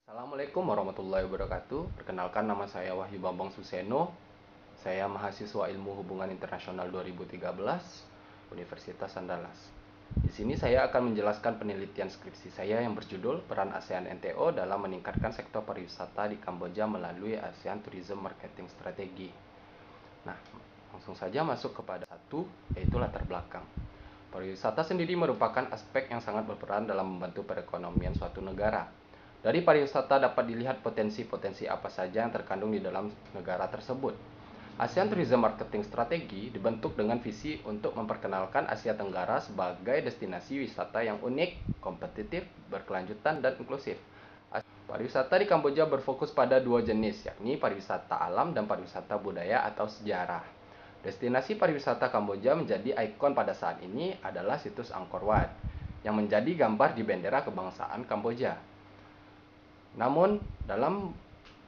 Assalamualaikum warahmatullahi wabarakatuh. Perkenalkan, nama saya Wahyu Bambang Suseno. Saya mahasiswa Ilmu Hubungan Internasional 2013, Universitas Andalas. Di sini saya akan menjelaskan penelitian skripsi saya yang berjudul Peran ASEAN NTO dalam meningkatkan sektor pariwisata di Kamboja melalui ASEAN Tourism Marketing Strategy. Nah, langsung saja masuk kepada satu, yaitu latar belakang. Pariwisata sendiri merupakan aspek yang sangat berperan dalam membantu perekonomian suatu negara. Dari pariwisata dapat dilihat potensi-potensi apa saja yang terkandung di dalam negara tersebut. ASEAN Tourism Marketing Strategy dibentuk dengan visi untuk memperkenalkan Asia Tenggara sebagai destinasi wisata yang unik, kompetitif, berkelanjutan, dan inklusif. Pariwisata di Kamboja berfokus pada dua jenis, yakni pariwisata alam dan pariwisata budaya atau sejarah. Destinasi pariwisata Kamboja menjadi ikon pada saat ini adalah situs Angkor Wat, yang menjadi gambar di bendera kebangsaan Kamboja. Namun, dalam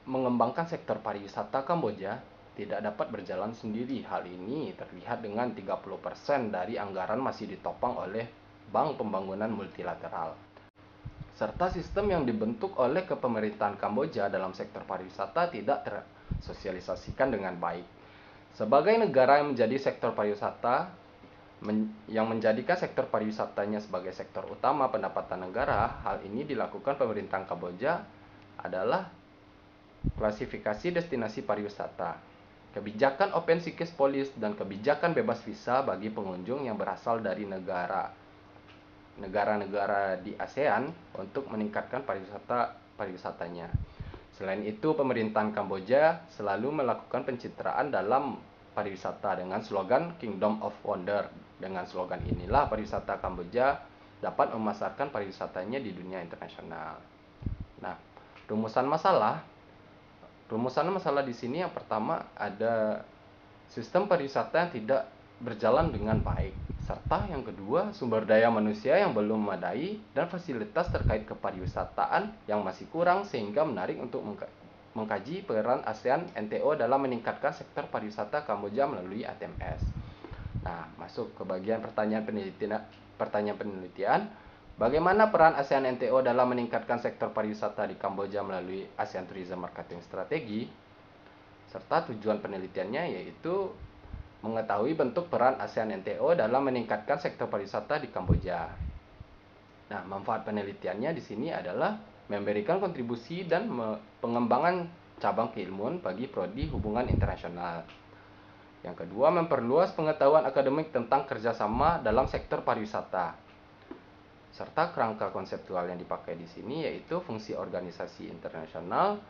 mengembangkan sektor pariwisata Kamboja tidak dapat berjalan sendiri. Hal ini terlihat dengan 30% dari anggaran masih ditopang oleh Bank Pembangunan Multilateral, serta sistem yang dibentuk oleh kepemerintahan Kamboja dalam sektor pariwisata tidak tersosialisasikan dengan baik. Sebagai negara yang menjadi sektor pariwisata yang menjadikan sektor pariwisatanya sebagai sektor utama pendapatan negara, hal ini dilakukan pemerintahan Kamboja adalah klasifikasi destinasi pariwisata, kebijakan Open Cities Policy, dan kebijakan bebas visa bagi pengunjung yang berasal dari negara-negara di ASEAN untuk meningkatkan pariwisatanya. Selain itu, pemerintahan Kamboja selalu melakukan pencitraan dalam pariwisata dengan slogan Kingdom of Wonder. Dengan slogan inilah pariwisata Kamboja dapat memasarkan pariwisatanya di dunia internasional. Nah, rumusan masalah di sini yang pertama ada sistem pariwisata yang tidak berjalan dengan baik, serta yang kedua sumber daya manusia yang belum memadai dan fasilitas terkait kepariwisataan yang masih kurang sehingga menarik untuk mengkaji peran ASEAN NTO dalam meningkatkan sektor pariwisata Kamboja melalui ATMS. Nah, masuk ke bagian pertanyaan penelitian. Bagaimana peran ASEAN NTO dalam meningkatkan sektor pariwisata di Kamboja melalui ASEAN Tourism Marketing Strategy? Serta tujuan penelitiannya yaitu mengetahui bentuk peran ASEAN NTO dalam meningkatkan sektor pariwisata di Kamboja. Nah, manfaat penelitiannya di sini adalah memberikan kontribusi dan pengembangan cabang keilmuan bagi prodi hubungan internasional. Yang kedua, memperluas pengetahuan akademik tentang kerjasama dalam sektor pariwisata. Serta kerangka konseptual yang dipakai di sini yaitu fungsi organisasi internasional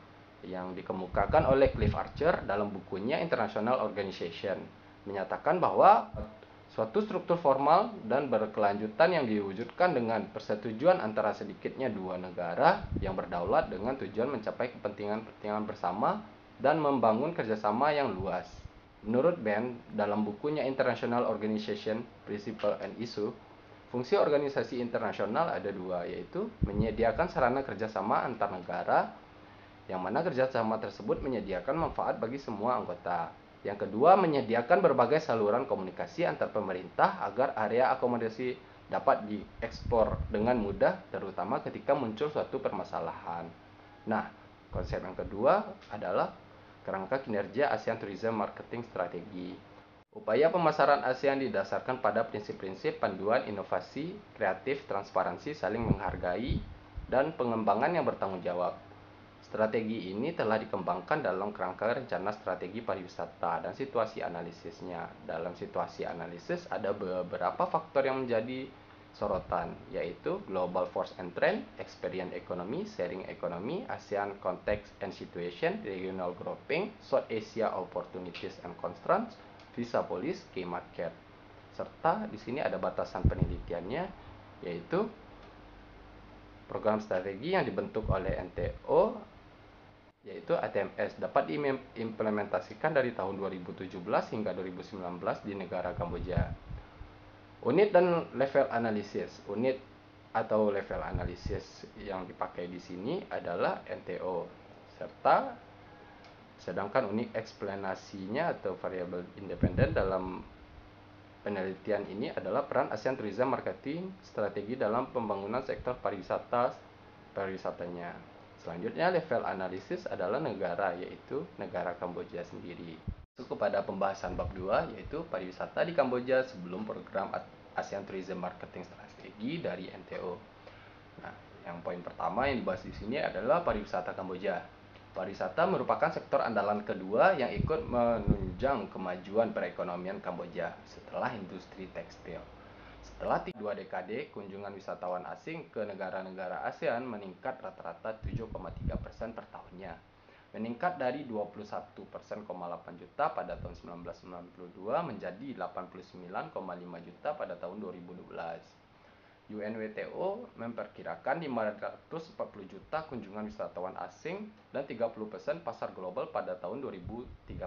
yang dikemukakan oleh Cliff Archer dalam bukunya International Organization, menyatakan bahwa suatu struktur formal dan berkelanjutan yang diwujudkan dengan persetujuan antara sedikitnya dua negara yang berdaulat dengan tujuan mencapai kepentingan bersama dan membangun kerjasama yang luas. Menurut Ben, dalam bukunya International Organization, Principle and Issue, fungsi organisasi internasional ada dua, yaitu menyediakan sarana kerjasama antar negara, yang mana kerjasama tersebut menyediakan manfaat bagi semua anggota. Yang kedua, menyediakan berbagai saluran komunikasi antar pemerintah agar area akomodasi dapat diekspor dengan mudah, terutama ketika muncul suatu permasalahan. Nah, konsep yang kedua adalah kerangka kinerja ASEAN Tourism Marketing Strategy. Upaya pemasaran ASEAN didasarkan pada prinsip-prinsip panduan inovasi, kreatif, transparansi, saling menghargai, dan pengembangan yang bertanggung jawab. Strategi ini telah dikembangkan dalam kerangka rencana strategi pariwisata dan situasi analisisnya. Dalam situasi analisis ada beberapa faktor yang menjadi sorotan, yaitu Global Force and Trend, Experience Economy, Sharing Economy, ASEAN Context and Situation, Regional Grouping, South Asia Opportunities and Constraints, Visa Policy, Key Market. Serta di sini ada batasan penelitiannya, yaitu program strategi yang dibentuk oleh NTO, yaitu ATMS, dapat diimplementasikan dari tahun 2017 hingga 2019 di negara Kamboja. Unit dan level analisis. Unit atau level analisis yang dipakai di sini adalah NTO, serta sedangkan unit eksplanasinya atau variabel independen dalam penelitian ini adalah peran ASEAN Tourism Marketing Strategi dalam pembangunan sektor pariwisatanya. Selanjutnya level analisis adalah negara, yaitu negara Kamboja sendiri. Masuk kepada pembahasan bab 2, yaitu pariwisata di Kamboja sebelum program ASEAN Tourism Marketing Strategi dari NTO. Nah, yang poin pertama yang dibahas di sini adalah pariwisata Kamboja. Pariwisata merupakan sektor andalan kedua yang ikut menunjang kemajuan perekonomian Kamboja setelah industri tekstil. Setelah 2 dekade, kunjungan wisatawan asing ke negara-negara ASEAN meningkat rata-rata 7,3% per tahunnya. Meningkat dari 21,8 juta pada tahun 1992 menjadi 89,5 juta pada tahun 2012. UNWTO memperkirakan 540 juta kunjungan wisatawan asing dan 30% pasar global pada tahun 2030.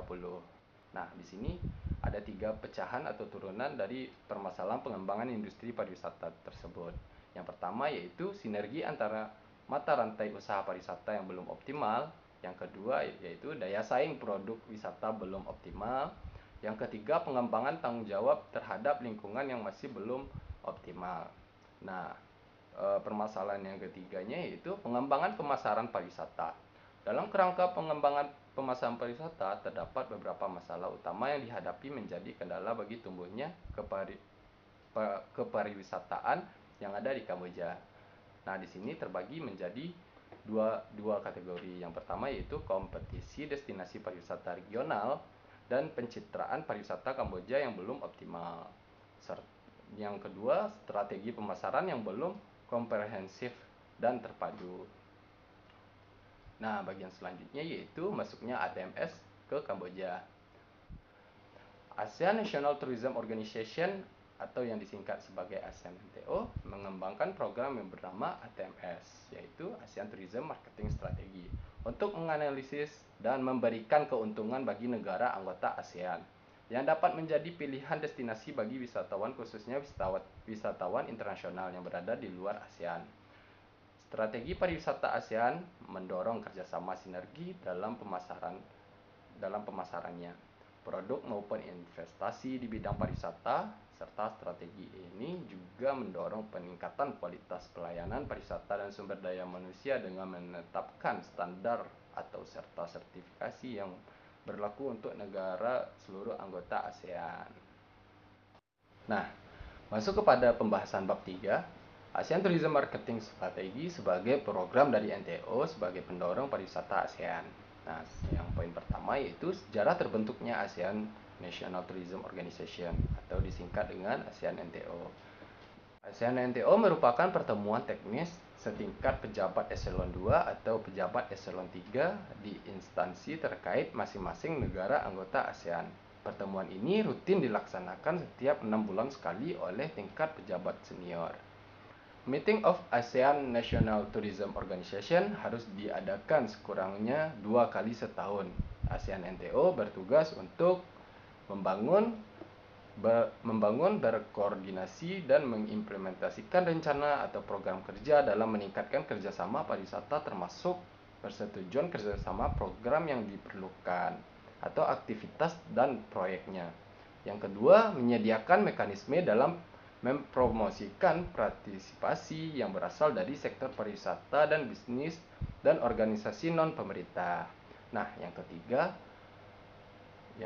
Nah, di sini ada 3 pecahan atau turunan dari permasalahan pengembangan industri pariwisata tersebut. Yang pertama yaitu sinergi antara mata rantai usaha pariwisata yang belum optimal. Yang kedua yaitu daya saing produk wisata belum optimal. Yang ketiga, pengembangan tanggung jawab terhadap lingkungan yang masih belum optimal. Nah, permasalahan yang ketiganya yaitu pengembangan pemasaran pariwisata. Dalam kerangka pengembangan pemasaran pariwisata, terdapat beberapa masalah utama yang dihadapi menjadi kendala bagi tumbuhnya kepariwisataan yang ada di Kamboja. Nah, di sini terbagi menjadi dua kategori. Yang pertama yaitu kompetisi destinasi pariwisata regional dan pencitraan pariwisata Kamboja yang belum optimal. Yang kedua, strategi pemasaran yang belum komprehensif dan terpadu. Nah, bagian selanjutnya yaitu masuknya ATMS ke Kamboja. ASEAN National Tourism Organization atau yang disingkat sebagai ASEAN NTO mengembangkan program yang bernama ATMS, yaitu ASEAN Tourism Marketing Strategy, untuk menganalisis dan memberikan keuntungan bagi negara anggota ASEAN yang dapat menjadi pilihan destinasi bagi wisatawan, khususnya wisatawan internasional yang berada di luar ASEAN. Strategi pariwisata ASEAN mendorong kerjasama sinergi dalam pemasarannya, produk maupun investasi di bidang pariwisata, serta strategi ini juga mendorong peningkatan kualitas pelayanan pariwisata dan sumber daya manusia dengan menetapkan standar atau sertifikasi yang berlaku untuk negara seluruh anggota ASEAN. Nah, masuk kepada pembahasan bab 3, ASEAN Tourism Marketing Strategy sebagai program dari NTO sebagai pendorong pariwisata ASEAN. Nah, yang poin pertama yaitu sejarah terbentuknya ASEAN National Tourism Organization atau disingkat dengan ASEAN NTO. ASEAN NTO merupakan pertemuan teknis setingkat pejabat eselon 2 atau pejabat eselon 3 di instansi terkait masing-masing negara anggota ASEAN. Pertemuan ini rutin dilaksanakan setiap 6 bulan sekali oleh tingkat pejabat senior. Meeting of ASEAN National Tourism Organization harus diadakan sekurangnya 2 kali setahun. ASEAN NTO bertugas untuk membangun, berkoordinasi dan mengimplementasikan rencana atau program kerja dalam meningkatkan kerjasama pariwisata, termasuk persetujuan kerjasama program yang diperlukan atau aktivitas dan proyeknya. Yang kedua, menyediakan mekanisme dalam mempromosikan partisipasi yang berasal dari sektor pariwisata dan bisnis dan organisasi non-pemerintah. Nah, yang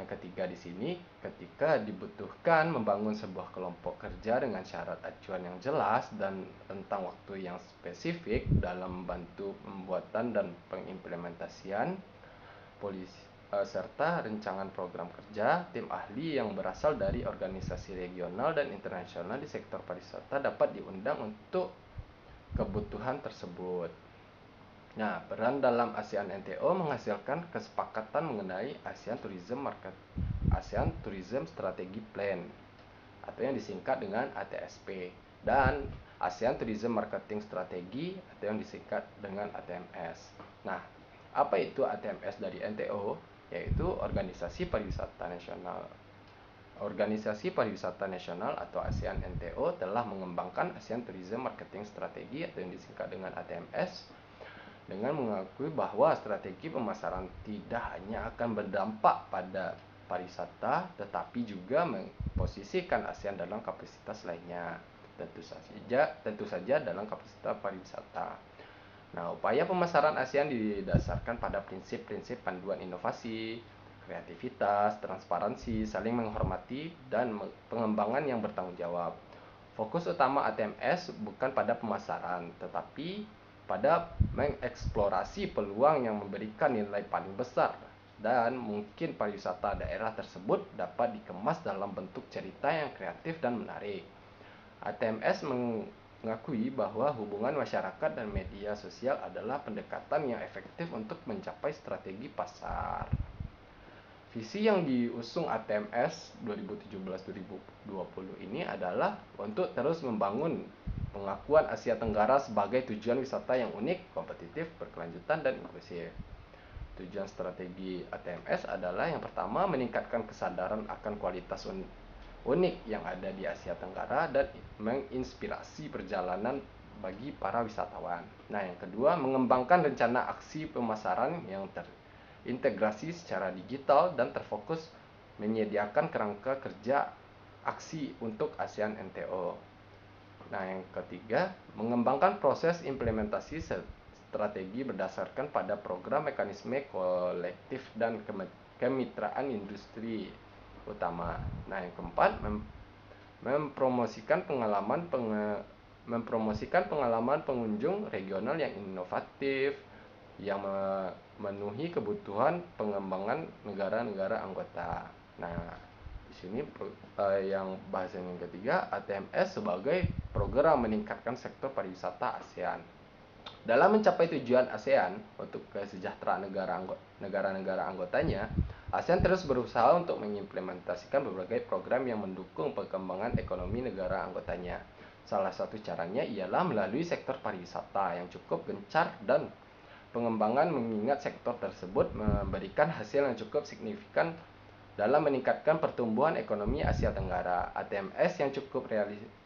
ketiga di sini, ketika dibutuhkan membangun sebuah kelompok kerja dengan syarat acuan yang jelas dan tentang waktu yang spesifik dalam membantu pembuatan dan pengimplementasian polisi serta rancangan program kerja, tim ahli yang berasal dari organisasi regional dan internasional di sektor pariwisata dapat diundang untuk kebutuhan tersebut. Nah, peran dalam ASEAN NTO menghasilkan kesepakatan mengenai ASEAN Tourism Strategy Plan atau yang disingkat dengan ATSP, dan ASEAN Tourism Marketing Strategy atau yang disingkat dengan ATMS. Nah, apa itu ATMS dari NTO? Yaitu Organisasi Pariwisata Nasional atau ASEAN NTO telah mengembangkan ASEAN Tourism Marketing Strategy atau yang disingkat dengan ATMS dengan mengakui bahwa strategi pemasaran tidak hanya akan berdampak pada pariwisata tetapi juga memposisikan ASEAN dalam kapasitas lainnya, tentu saja dalam kapasitas pariwisata. Nah, upaya pemasaran ASEAN didasarkan pada prinsip-prinsip panduan inovasi, kreativitas, transparansi, saling menghormati, dan pengembangan yang bertanggung jawab. Fokus utama ATMS bukan pada pemasaran, tetapi pada mengeksplorasi peluang yang memberikan nilai paling besar dan mungkin pariwisata daerah tersebut dapat dikemas dalam bentuk cerita yang kreatif dan menarik. ATMS mengakui bahwa hubungan masyarakat dan media sosial adalah pendekatan yang efektif untuk mencapai strategi pasar. Visi yang diusung ATMS 2017-2020 ini adalah untuk terus membangun pengakuan Asia Tenggara sebagai tujuan wisata yang unik, kompetitif, berkelanjutan, dan inklusif. Tujuan strategi ATMS adalah yang pertama meningkatkan kesadaran akan kualitas unik yang ada di Asia Tenggara dan menginspirasi perjalanan bagi para wisatawan. Nah, yang kedua, mengembangkan rencana aksi pemasaran yang terintegrasi secara digital dan terfokus menyediakan kerangka kerja aksi untuk ASEAN NTO. Nah, yang ketiga, mengembangkan proses implementasi strategi berdasarkan pada program mekanisme kolektif dan kemitraan industri utama. Nah, yang keempat, mempromosikan pengalaman pengunjung regional yang inovatif yang memenuhi kebutuhan pengembangan negara-negara anggota. Nah, di sini yang bahasan yang ketiga, ATMS sebagai program meningkatkan sektor pariwisata ASEAN. Dalam mencapai tujuan ASEAN untuk kesejahteraan negara-negara anggotanya, ASEAN terus berusaha untuk mengimplementasikan berbagai program yang mendukung perkembangan ekonomi negara anggotanya. Salah satu caranya ialah melalui sektor pariwisata yang cukup gencar dan pengembangan mengingat sektor tersebut memberikan hasil yang cukup signifikan dalam meningkatkan pertumbuhan ekonomi Asia Tenggara. ATMS yang cukup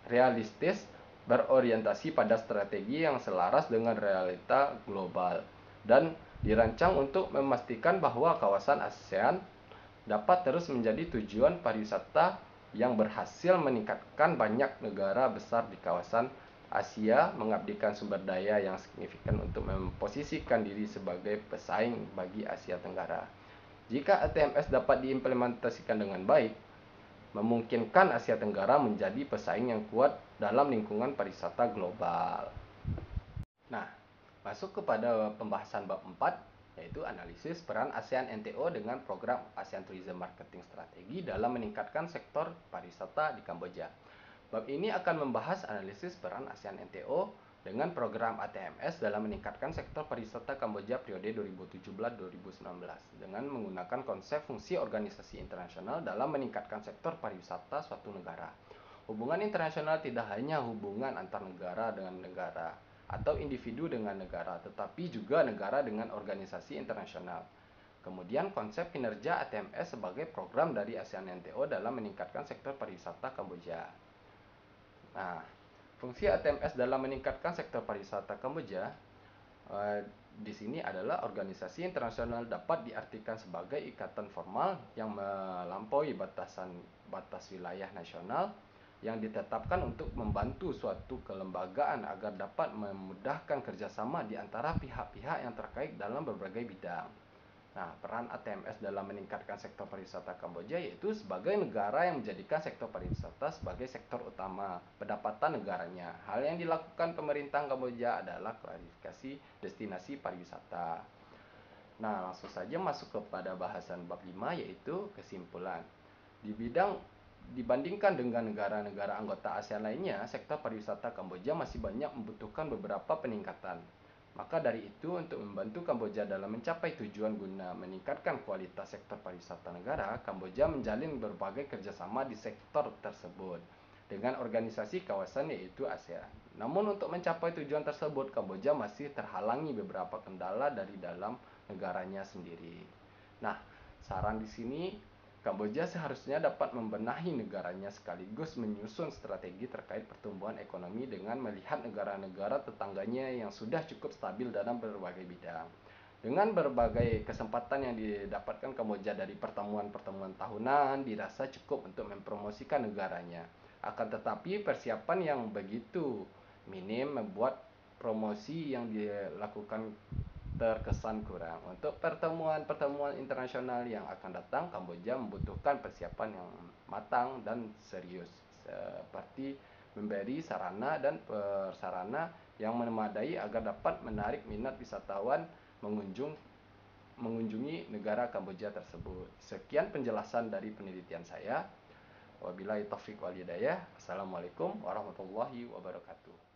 realistis berorientasi pada strategi yang selaras dengan realita global dan dirancang untuk memastikan bahwa kawasan ASEAN dapat terus menjadi tujuan pariwisata yang berhasil meningkatkan banyak negara besar di kawasan Asia, mengabdikan sumber daya yang signifikan untuk memposisikan diri sebagai pesaing bagi Asia Tenggara. Jika ATMS dapat diimplementasikan dengan baik, memungkinkan Asia Tenggara menjadi pesaing yang kuat dalam lingkungan pariwisata global. Nah, masuk kepada pembahasan bab 4, yaitu analisis peran ASEAN NTO dengan program ASEAN Tourism Marketing Strategi dalam meningkatkan sektor pariwisata di Kamboja. Bab ini akan membahas analisis peran ASEAN NTO dengan program ATMS dalam meningkatkan sektor pariwisata Kamboja periode 2017-2019 dengan menggunakan konsep fungsi organisasi internasional dalam meningkatkan sektor pariwisata suatu negara. Hubungan internasional tidak hanya hubungan antar negara dengan negara atau individu dengan negara, tetapi juga negara dengan organisasi internasional. Kemudian konsep kinerja ATMS sebagai program dari ASEAN NTO dalam meningkatkan sektor pariwisata Kamboja. Nah, fungsi ATMS dalam meningkatkan sektor pariwisata Kamboja di sini adalah organisasi internasional dapat diartikan sebagai ikatan formal yang melampaui batas wilayah nasional yang ditetapkan untuk membantu suatu kelembagaan agar dapat memudahkan kerjasama di antara pihak-pihak yang terkait dalam berbagai bidang. Nah, peran ATMS dalam meningkatkan sektor pariwisata Kamboja yaitu sebagai negara yang menjadikan sektor pariwisata sebagai sektor utama pendapatan negaranya. Hal yang dilakukan pemerintah Kamboja adalah klarifikasi destinasi pariwisata. Nah, langsung saja masuk kepada bahasan bab 5 yaitu kesimpulan. Dibandingkan dengan negara-negara anggota ASEAN lainnya, sektor pariwisata Kamboja masih banyak membutuhkan beberapa peningkatan. Maka dari itu, untuk membantu Kamboja dalam mencapai tujuan guna meningkatkan kualitas sektor pariwisata negara, Kamboja menjalin berbagai kerjasama di sektor tersebut dengan organisasi kawasan yaitu ASEAN. Namun untuk mencapai tujuan tersebut, Kamboja masih terhalangi beberapa kendala dari dalam negaranya sendiri. Nah, saran di sini Kamboja seharusnya dapat membenahi negaranya sekaligus menyusun strategi terkait pertumbuhan ekonomi dengan melihat negara-negara tetangganya yang sudah cukup stabil dalam berbagai bidang. Dengan berbagai kesempatan yang didapatkan Kamboja dari pertemuan-pertemuan tahunan dirasa cukup untuk mempromosikan negaranya. Akan tetapi persiapan yang begitu minim membuat promosi yang dilakukan terkesan kurang. Untuk pertemuan-pertemuan internasional yang akan datang, Kamboja membutuhkan persiapan yang matang dan serius, seperti memberi sarana dan prasarana yang memadai agar dapat menarik minat wisatawan mengunjungi negara Kamboja tersebut. Sekian penjelasan dari penelitian saya. Wabillahi taufiq wal hidayah. Assalamualaikum warahmatullahi wabarakatuh.